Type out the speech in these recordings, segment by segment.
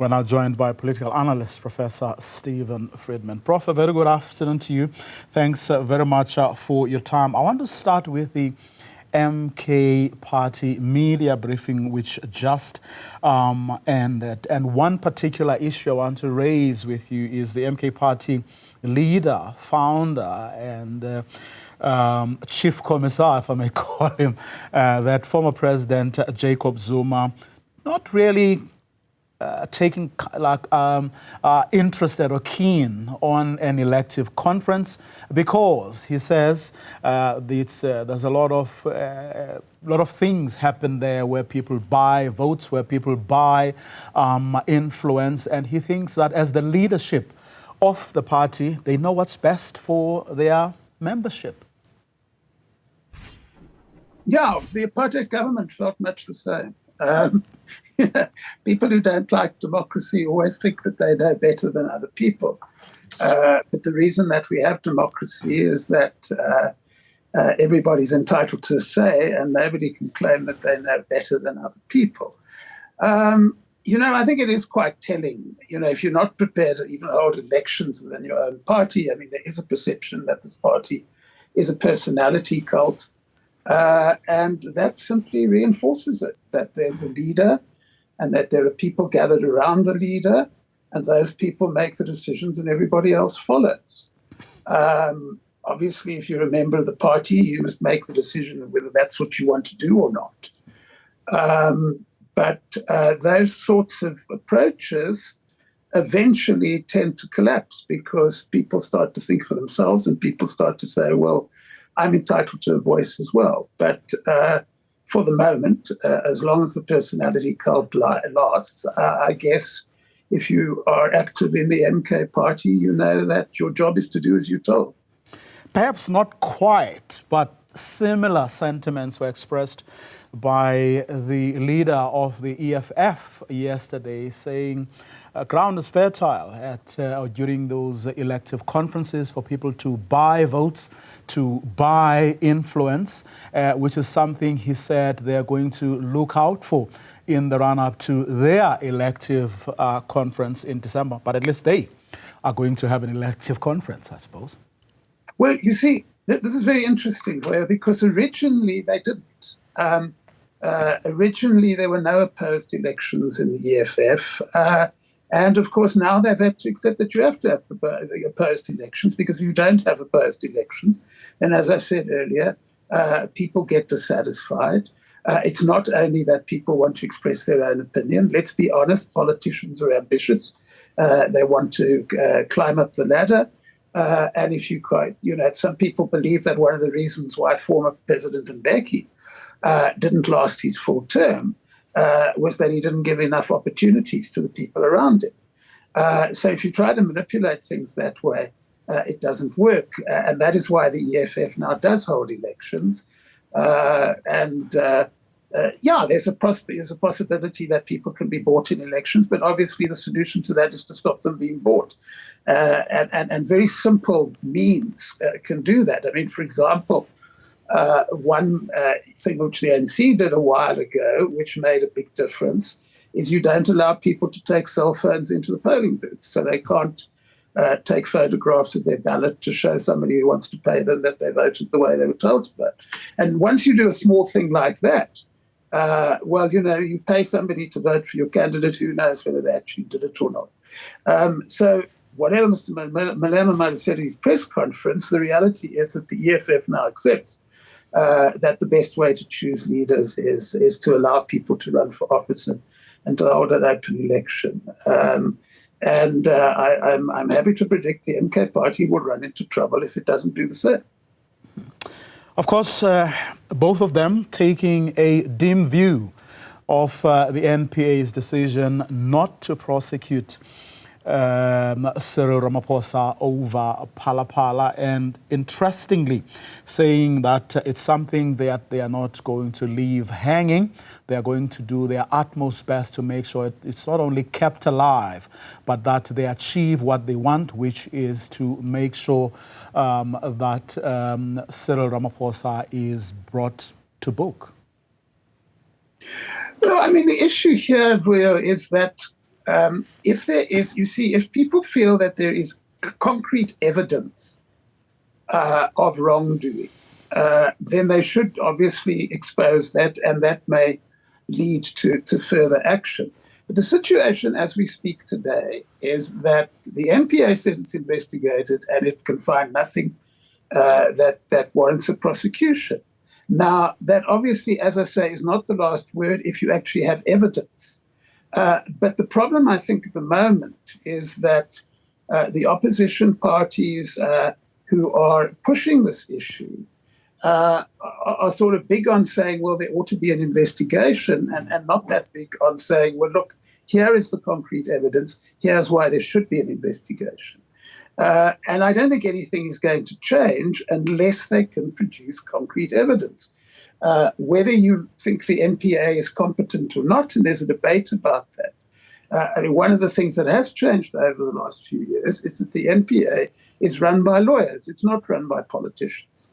We're now joined by political analyst, Professor Stephen Friedman. Prof, a very good afternoon to you. Thanks very much for your time. I want to start with the MK Party media briefing, which just ended. And one particular issue I want to raise with you is the MK Party leader, founder, and chief commissar, if I may call him, that former President Jacob Zuma, not really taking interested or keen on an elective conference, because he says there's a lot of things happen there where people buy votes, where people buy influence, and he thinks that as the leadership of the party, they know what's best for their membership. Yeah, the apartheid government felt much the same. People who don't like democracy always think that they know better than other people. But the reason that we have democracy is that everybody's entitled to a say, and nobody can claim that they know better than other people. I think it is quite telling. If you're not prepared to even hold elections within your own party, I mean, there is a perception that this party is a personality cult. And that simply reinforces it, that there's a leader and that there are people gathered around the leader, and those people make the decisions and everybody else follows. Obviously, if you're a member of the party, you must make the decision of whether that's what you want to do or not. But those sorts of approaches eventually tend to collapse because people start to think for themselves and people start to say, well, I'm entitled to a voice as well. But for the moment, as long as the personality cult lasts, I guess if you are active in the MK party, you know that your job is to do as you're told. Perhaps not quite, but similar sentiments were expressed by the leader of the EFF yesterday, saying ground is fertile during those elective conferences for people to buy votes, to buy influence, which is something he said they're going to look out for in the run-up to their elective conference in December. But at least they are going to have an elective conference, I suppose. Well, you see, this is very interesting, because originally they didn't. Originally, there were no opposed elections in the EFF. And of course, now they've had to accept that you have to have opposed elections, because if you don't have opposed elections, then, as I said earlier, people get dissatisfied. It's not only that people want to express their own opinion. Let's be honest, politicians are ambitious. They want to climb up the ladder. And if you quite, some people believe that one of the reasons why former President Mbeki didn't last his full term was that he didn't give enough opportunities to the people around him. So if you try to manipulate things that way, it doesn't work. And that is why the EFF now does hold elections. There's a possibility that people can be bought in elections, but obviously the solution to that is to stop them being bought. And very simple means can do that. I mean, for example, one thing which the ANC did a while ago, which made a big difference, is you don't allow people to take cell phones into the polling booth. So they can't take photographs of their ballot to show somebody who wants to pay them that they voted the way they were told to vote. And once you do a small thing like that, you pay somebody to vote for your candidate, who knows whether they actually did it or not. So whatever Mr. Malema might have said at his press conference, the reality is that the EFF now accepts that the best way to choose leaders is to allow people to run for office and to hold an open election. I'm happy to predict the MK party will run into trouble if it doesn't do the same. Of course, both of them taking a dim view of the NPA's decision not to prosecute Cyril Ramaphosa over Phala, and interestingly saying that it's something that they are not going to leave hanging. They are going to do their utmost best to make sure it's not only kept alive, but that they achieve what they want, which is to make sure that Cyril Ramaphosa is brought to book. Well, I mean, the issue here, Vuyo, is that if there is, you see, if people feel that there is concrete evidence of wrongdoing, then they should obviously expose that, and that may lead to further action. But the situation as we speak today is that the NPA says it's investigated and it can find nothing that warrants a prosecution. Now, that obviously, as I say, is not the last word if you actually have evidence. But the problem, I think, at the moment is that the opposition parties who are pushing this issue are sort of big on saying, well, there ought to be an investigation, and not that big on saying, well, look, here is the concrete evidence. Here's why there should be an investigation. And I don't think anything is going to change unless they can produce concrete evidence. Whether you think the NPA is competent or not, and there's a debate about that. I mean, one of the things that has changed over the last few years is that the NPA is run by lawyers. It's not run by politicians.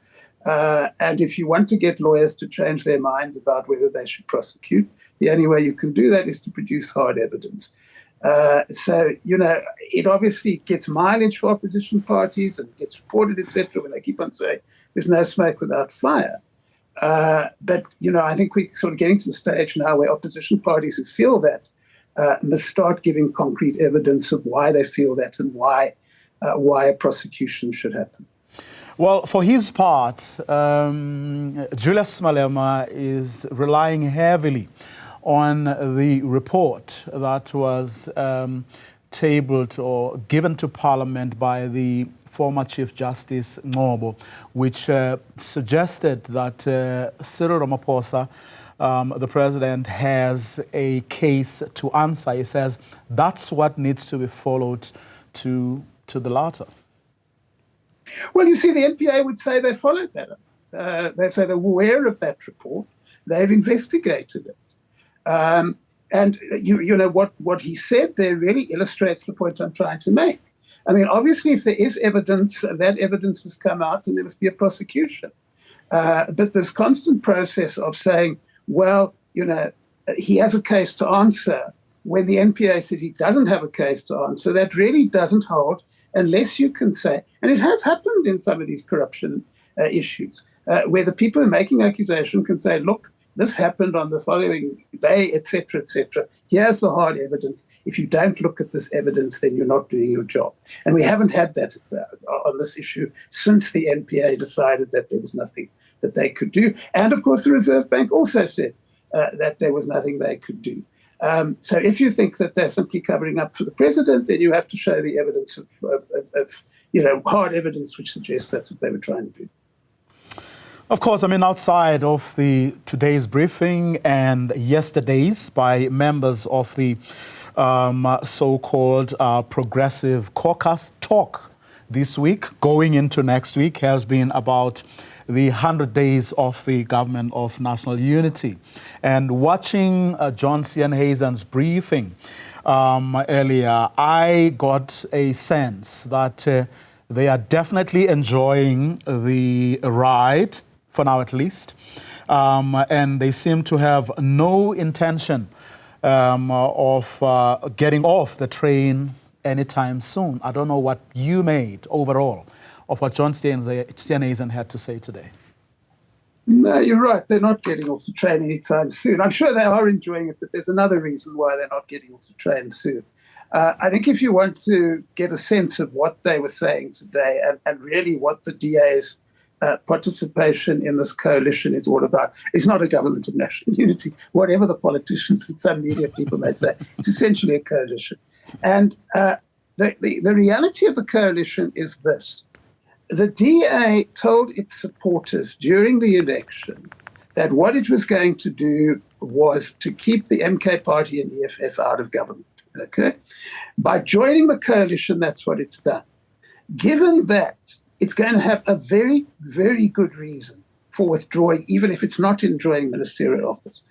And if you want to get lawyers to change their minds about whether they should prosecute, the only way you can do that is to produce hard evidence. So, you know, it obviously gets mileage for opposition parties and gets reported, etc., when they keep on saying there's no smoke without fire. But, you know, I think we're sort of getting to the stage now where opposition parties who feel that must start giving concrete evidence of why they feel that and why a prosecution should happen. Well, for his part, Julius Malema is relying heavily on the report that was tabled or given to Parliament by the former Chief Justice Ngobo, which suggested that Cyril Ramaphosa, the president, has a case to answer. He says that's what needs to be followed to the latter. Well, you see, the NPA would say they followed that up. They say they're aware of that report. They've investigated it. And you know what he said there really illustrates the point I'm trying to make. I mean, obviously, if there is evidence, that evidence must come out and there must be a prosecution. But this constant process of saying, well, you know, he has a case to answer, when the NPA says he doesn't have a case to answer, that really doesn't hold unless you can say, and it has happened in some of these corruption issues, where the people who are making accusation can say, look, this happened on the following day, etc., etc. Here's the hard evidence. If you don't look at this evidence, then you're not doing your job. And we haven't had that on this issue since the NPA decided that there was nothing that they could do. And, of course, the Reserve Bank also said that there was nothing they could do. So if you think that they're simply covering up for the president, then you have to show the evidence of you know, hard evidence which suggests that's what they were trying to do. Of course, I mean, outside of today's briefing and yesterday's by members of the so-called Progressive Caucus, talk this week, going into next week, has been about the 100 days of the Government of National Unity. And watching John Steenhuisen's briefing earlier, I got a sense that they are definitely enjoying the ride, for now at least, and they seem to have no intention of getting off the train anytime soon. I don't know what you made overall of what John Steenhuisen had to say today. No, you're right. They're not getting off the train anytime soon. I'm sure they are enjoying it, but there's another reason why they're not getting off the train soon. I think if you want to get a sense of what they were saying today and really what the DA's participation in this coalition is all about, it's not a government of national unity, whatever the politicians and some media people may say. It's essentially a coalition. And the reality of the coalition is this. The DA told its supporters during the election that what it was going to do was to keep the MK party and EFF out of government. Okay? By joining the coalition, that's what it's done. Given that, it's going to have a very, very good reason for withdrawing, even if it's not enjoying ministerial office.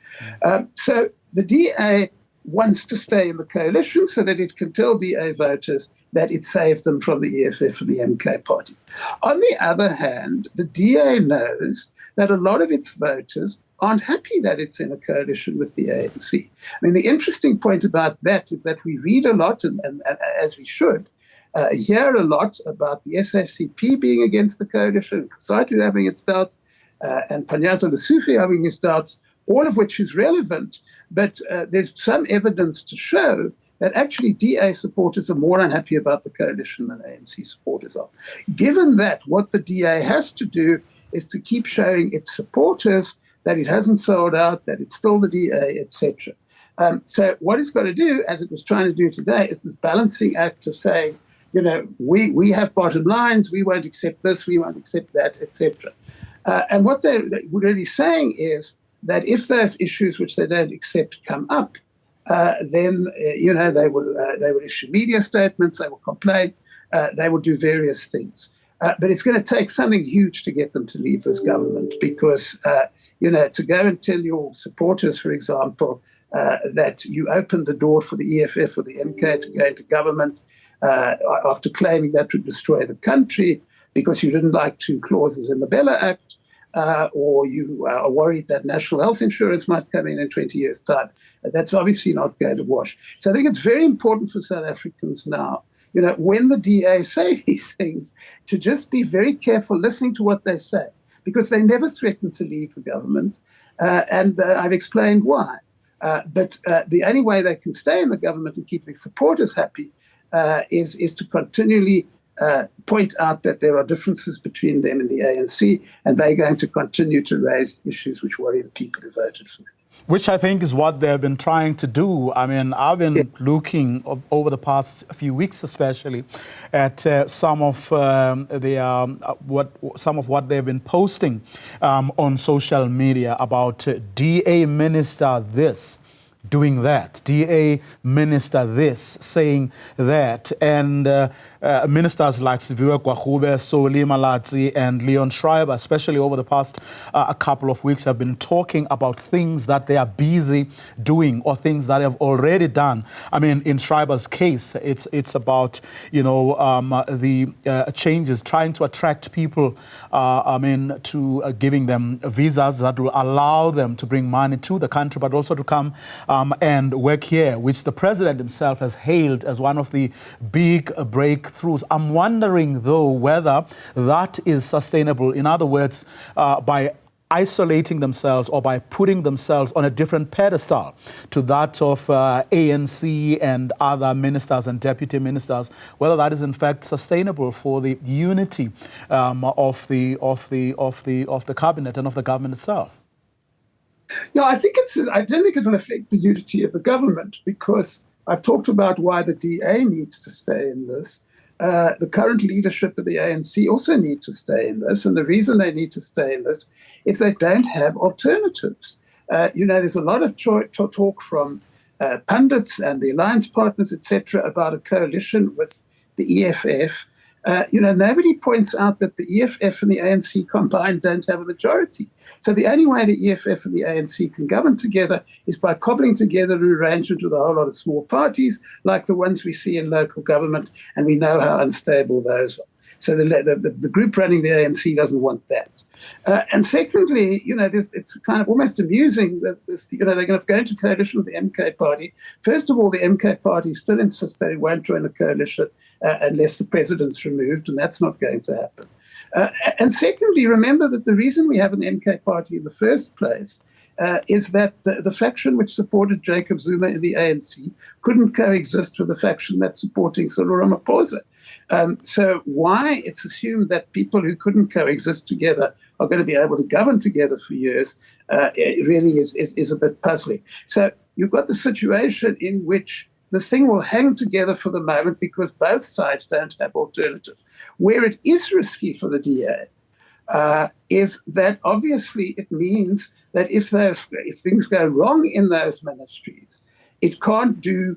So the DA wants to stay in the coalition so that it can tell DA voters that it saved them from the EFF and the MK party. On the other hand, the DA knows that a lot of its voters aren't happy that it's in a coalition with the ANC. I mean, the interesting point about that is that we read a lot, and as we should, hear a lot about the SACP being against the coalition, Kusatu having its doubts, and Panyaza Lesufi having his doubts, all of which is relevant. But there's some evidence to show that actually DA supporters are more unhappy about the coalition than ANC supporters are. Given that, what the DA has to do is to keep showing its supporters that it hasn't sold out, that it's still the DA, etc. So what it's got to do, as it was trying to do today, is this balancing act of saying, you know, we have bottom lines, we won't accept this, we won't accept that, etc. And what they're really saying is that if those issues which they don't accept come up, then they will issue media statements, they will complain, they will do various things. But it's going to take something huge to get them to leave this government because, to go and tell your supporters, for example, that you opened the door for the EFF or the MK to go into government after claiming that would destroy the country because you didn't like two clauses in the Bella Act, or you are worried that national health insurance might come in 20 years' time. That's obviously not going to wash. So I think it's very important for South Africans now, when the DA say these things, to just be very careful listening to what they say, because they never threaten to leave the government, and I've explained why. But the only way they can stay in the government and keep their supporters happy is to continually point out that there are differences between them and the ANC, and they're going to continue to raise issues which worry the people who voted for them. Which I think is what they've been trying to do. I mean, I've been looking over the past few weeks, especially, at some of what they've been posting on social media about DA minister this, doing that, DA minister this, saying that, and ministers like Siviwe Gwagube, Soli Malatsi, and Leon Schreiber, especially over the past a couple of weeks, have been talking about things that they are busy doing or things that they have already done. I mean, in Schreiber's case, it's about the changes, trying to attract people. To giving them visas that will allow them to bring money to the country, but also to come and work here, which the president himself has hailed as one of the big breakthroughs. I'm wondering, though, whether that is sustainable. In other words, by isolating themselves or by putting themselves on a different pedestal to that of ANC and other ministers and deputy ministers, whether that is in fact sustainable for the unity of the cabinet and of the government itself. Yeah, I don't think it will affect the unity of the government, because I've talked about why the DA needs to stay in this. The current leadership of the ANC also need to stay in this. And the reason they need to stay in this is they don't have alternatives. There's a lot of talk from pundits and the alliance partners, etc., about a coalition with the EFF. Nobody points out that the EFF and the ANC combined don't have a majority. So the only way the EFF and the ANC can govern together is by cobbling together an arrangement with a whole lot of small parties, like the ones we see in local government, and we know how unstable those are. So the group running the ANC doesn't want that. And secondly, it's kind of almost amusing that they're going to go into coalition with the MK party. First of all, the MK party still insists that it won't join a coalition unless the president's removed, and that's not going to happen. And secondly, remember that the reason we have an MK party in the first place is that the faction which supported Jacob Zuma in the ANC couldn't coexist with the faction that's supporting Cyril Ramaphosa. So why it's assumed that people who couldn't coexist together are going to be able to govern together for years, it really is a bit puzzling. So you've got the situation in which the thing will hang together for the moment because both sides don't have alternatives. Where it is risky for the DA is that obviously it means that if things go wrong in those ministries, it can't do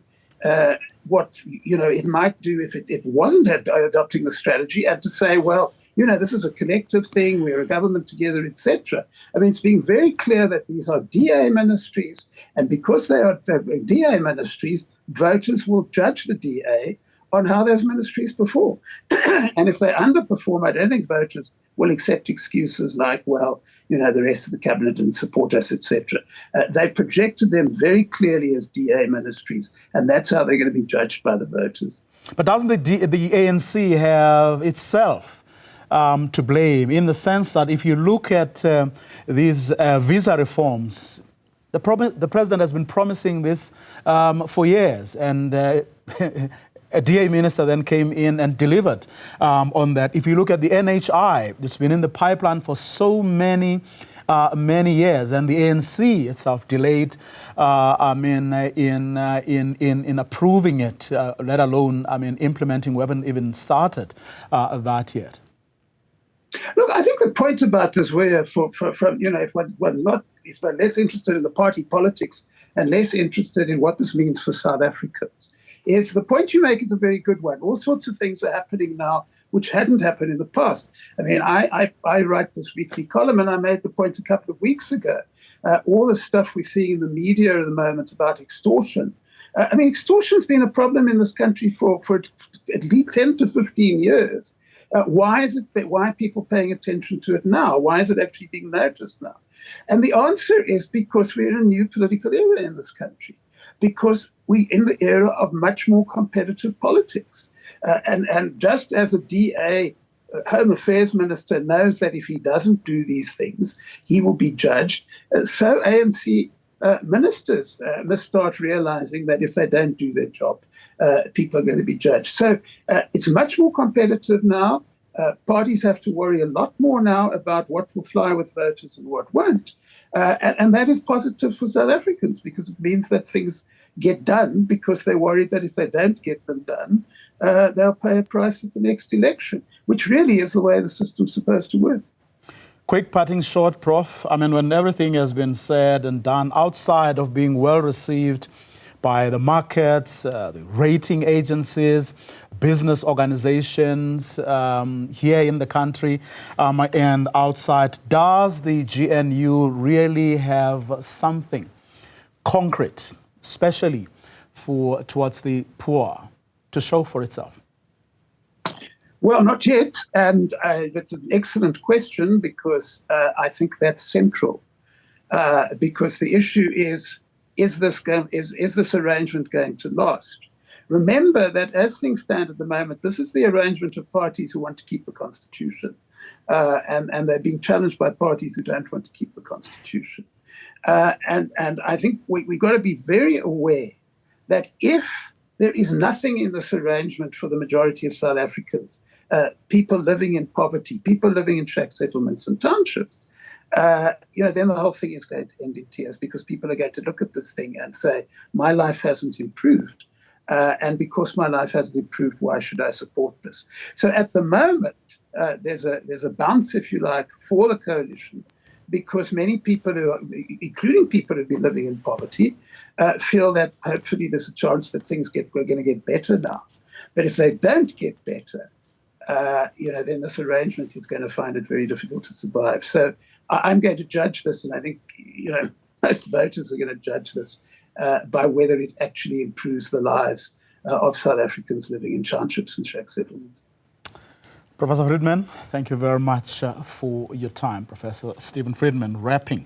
what it might do if it wasn't adopting the strategy, and to say, well, this is a collective thing, we're a government together, etc. I mean, it's being very clear that these are DA ministries, and because they are DA ministries, voters will judge the DA on how those ministries perform. And if they underperform, I don't think voters will accept excuses like, well, the rest of the cabinet didn't support us, etc. They've projected them very clearly as DA ministries, and that's how they're going to be judged by the voters. But doesn't the ANC have itself to blame, in the sense that if you look at these visa reforms, the president has been promising this for years, and a DA minister then came in and delivered on that. If you look at the NHI, it's been in the pipeline for so many years, and the ANC itself delayed in approving it, let alone implementing. We haven't even started that yet. Look, I think the point about this, where if they're less interested in the party politics and less interested in what this means for South Africans, is the point you make is a very good one. All sorts of things are happening now which hadn't happened in the past. I write this weekly column, and I made the point a couple of weeks ago. All the stuff we're seeing in the media at the moment about extortion. Extortion's been a problem in this country for at least 10 to 15 years. Why are people paying attention to it now? Why is it actually being noticed now? And the answer is because we're in a new political era in this country, because we're in the era of much more competitive politics. And just as a DA, Home Affairs Minister, knows that if he doesn't do these things, he will be judged, so ANC ministers must start realizing that if they don't do their job, people are going to be judged. So it's much more competitive now. Parties have to worry a lot more now about what will fly with voters and what won't. And that is positive for South Africans, because it means that things get done, because they're worried that if they don't get them done, they'll pay a price at the next election, which really is the way the system's supposed to work. Quick parting shot, Prof. When everything has been said and done, outside of being well received by the markets, the rating agencies, business organizations here in the country and outside, does the GNU really have something concrete, especially towards the poor, to show for itself? Well, not yet, and that's an excellent question, because I think that's central. Because the issue is this arrangement going to last? Remember that as things stand at the moment, this is the arrangement of parties who want to keep the Constitution, and they're being challenged by parties who don't want to keep the Constitution. And I think we've got to be very aware that if there is nothing in this arrangement for the majority of South Africans, people living in poverty, people living in shack settlements and townships, then the whole thing is going to end in tears, because people are going to look at this thing and say, my life hasn't improved. And because my life hasn't improved, why should I support this? So at the moment, there's a bounce, if you like, for the coalition, because many people, including people who've been living in poverty, feel that hopefully there's a chance that we're going to get better now. But if they don't get better, then this arrangement is going to find it very difficult to survive. So I'm going to judge this, and I think most voters are going to judge this by whether it actually improves the lives of South Africans living in townships and shack settlements. Professor Friedman, thank you very much for your time. Professor Stephen Friedman, wrapping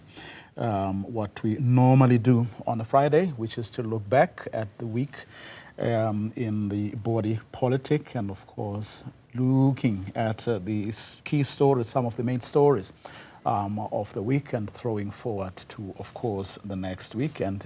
what we normally do on a Friday, which is to look back at the week in the body politic, and of course looking at the key stories, some of the main stories of the week, and throwing forward to, of course, the next week. And